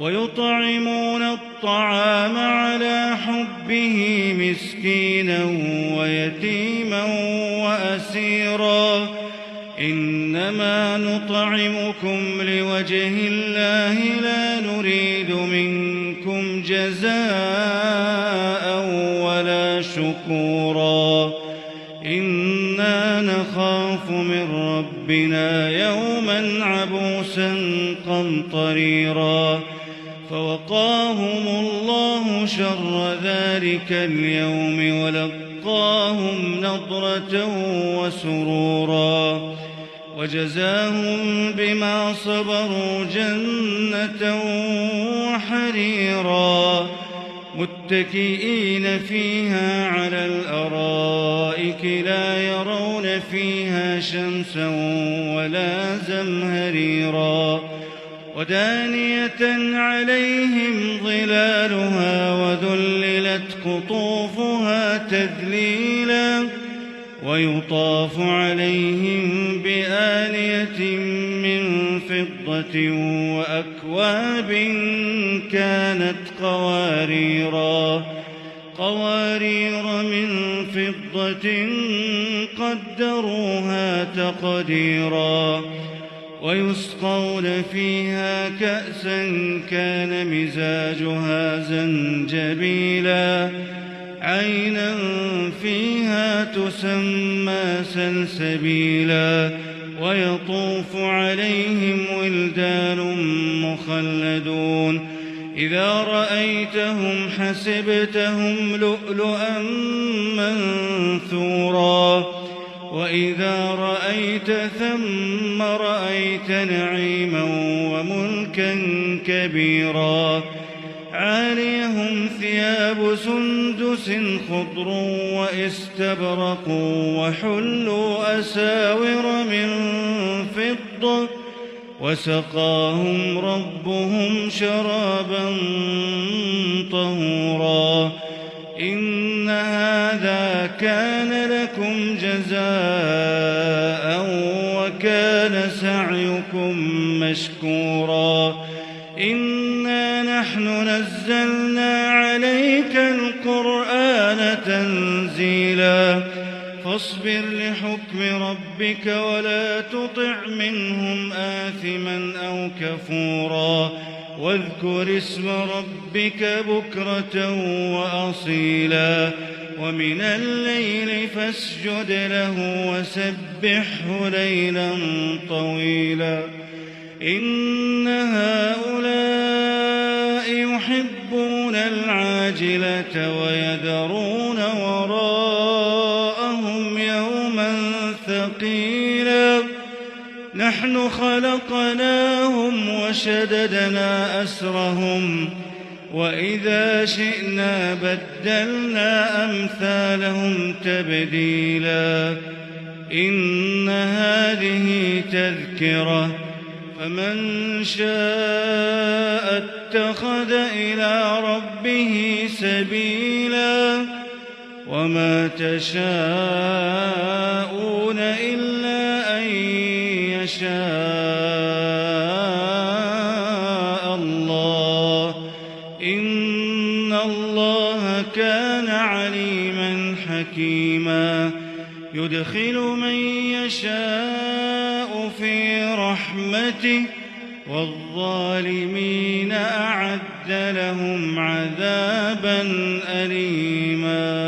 ويطعمون الطعام على حبه مسكينا ويتيما وأسيرا إنما نطعمكم لوجه الله لا نريد منكم جزاء ولا شكورا إنا نخاف من ربنا يوما عبوسا قمطريرا فوقاهم الله شر ذلك اليوم ولقاهم نضرة وسرورا وجزاهم بما صبروا جنة وحريرا متكئين فيها على الأرائك لا يرون فيها شمسا ولا زمهريرا ودانية عليهم ظلالها وذللت قطوفها تذليلا ويطاف عليهم بآنية من فضة وأكواب كانت قوارير من فضة قدروها تقديرا ويسقون فيها كأسا كان مزاجها زنجبيلا عينا فيها تسمى سلسبيلا ويطوف عليهم ولدان مخلدون إذا رأيتهم حسبتهم لؤلؤا منثورا وإذا رأيت ثم رأيت نعيما وملكا كبيرا عاليهم ثياب سندس خضر واستبرق وحلوا أساور من فضة وسقاهم ربهم شرابا طهورا إن هذا كان لكم جزاء وكان سعيكم مشكورا إنا نحن نزلنا عليك القرآن تنزيلا فاصبر لحكم ربك ولا تطع منهم آثما أو كفورا واذكر اسم ربك بكرة وأصيلا ومن الليل فاسجد له وسبحه ليلا طويلا إن هؤلاء يحبون العاجلة ويذرون وراءهم يوما ثقيلا نحن خلقناهم وشددنا أسرهم وإذا شئنا بدلنا أمثالهم تبديلا إن هذه تذكرة فمن شاء اتخذ إلى ربه سبيلا وما تشاءون إلا أن يشاء الله إن الله كان عليما حكيما يدخل من يشاء في رحمته والظالمين أعد لهم عذابا أليما